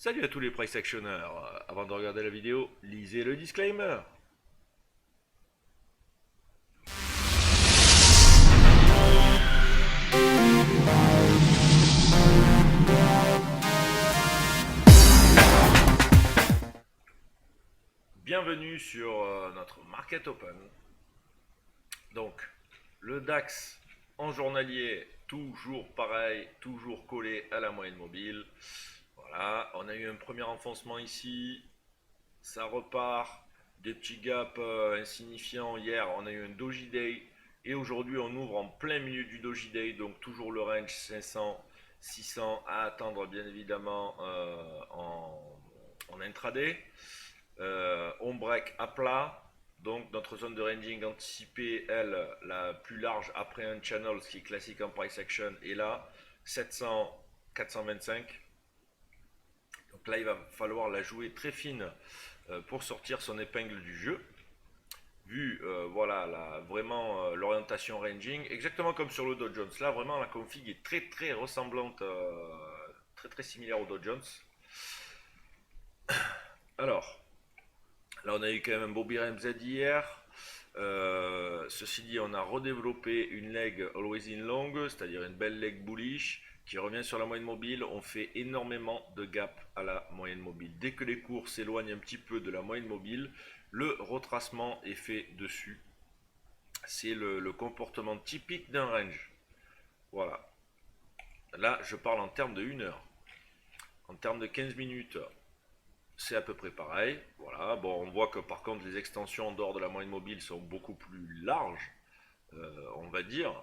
Salut à tous les price actionneurs. Avant de regarder la vidéo, lisez le disclaimer. Bienvenue sur notre Market Open. Donc, le DAX en journalier, toujours pareil, toujours collé à la moyenne mobile. Voilà, on a eu un premier enfoncement ici, ça repart, des petits gaps insignifiants. Hier, on a eu un Doji Day et aujourd'hui, on ouvre en plein milieu du Doji Day, donc toujours le range 500, 600 à attendre bien évidemment en intraday. On break à plat. Donc notre zone de ranging anticipée, elle, la plus large après un channel, ce qui est classique en price action, est là, 700, 425. Donc là, il va falloir la jouer très fine pour sortir son épingle du jeu. Vu, voilà, vraiment l'orientation ranging, exactement comme sur le Dow Jones. Là, vraiment, la config est très très ressemblante, très très similaire au Dow Jones. Alors, là, on a eu quand même un beau BRMZ hier. Ceci dit, on a redéveloppé une leg always in long, c'est-à-dire une belle leg bullish qui revient sur la moyenne mobile. On fait énormément de gap à la moyenne mobile. Dès que les cours s'éloignent un petit peu de la moyenne mobile, le retracement est fait dessus. C'est le comportement typique d'un range. Voilà. Là, je parle en termes de 1 heure. En termes de 15 minutes, c'est à peu près pareil. Voilà. Bon, on voit que par contre, les extensions en dehors de la moyenne mobile sont beaucoup plus larges, on va dire.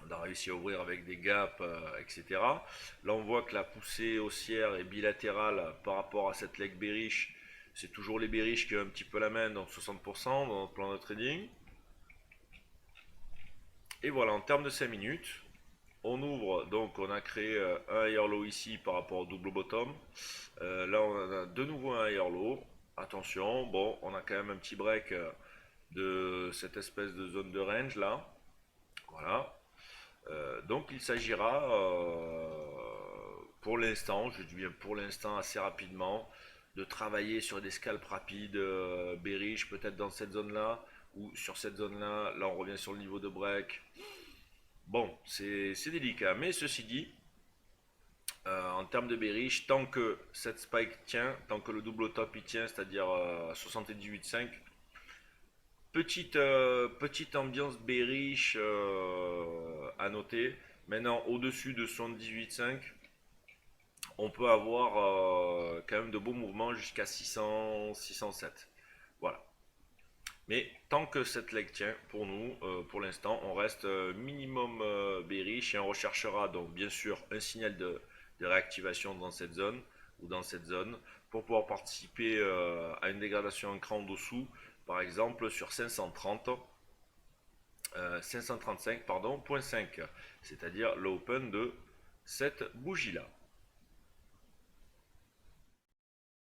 On a réussi à ouvrir avec des gaps, etc. Là, on voit que la poussée haussière est bilatérale par rapport à cette leg bearish. C'est toujours les bearish qui ont un petit peu la main, donc 60% dans notre plan de trading. Et voilà, en termes de 5 minutes, on ouvre, donc on a créé un higher low ici par rapport au double bottom. Là, on a de nouveau un higher low. Attention, bon, on a quand même un petit break de cette espèce de zone de range là. Voilà. Donc il s'agira pour l'instant, je dis bien pour l'instant assez rapidement, de travailler sur des scalps rapides, bearish peut-être dans cette zone là, ou sur cette zone là. Là on revient sur le niveau de break. Bon, c'est délicat, mais ceci dit, en termes de bearish, tant que cette spike tient, tant que le double top il tient, c'est-à-dire 78,5, petite ambiance bearish à noter. Maintenant, au-dessus de 78,5, on peut avoir quand même de beaux mouvements jusqu'à 600, 607. Voilà. Mais tant que cette leg tient, pour nous, pour l'instant, on reste minimum bearish et on recherchera donc bien sûr un signal de réactivation dans cette zone ou dans cette zone pour pouvoir participer à une dégradation en cran en dessous, par exemple sur 530. 535 pardon, .5, c'est-à-dire l'open de cette bougie là.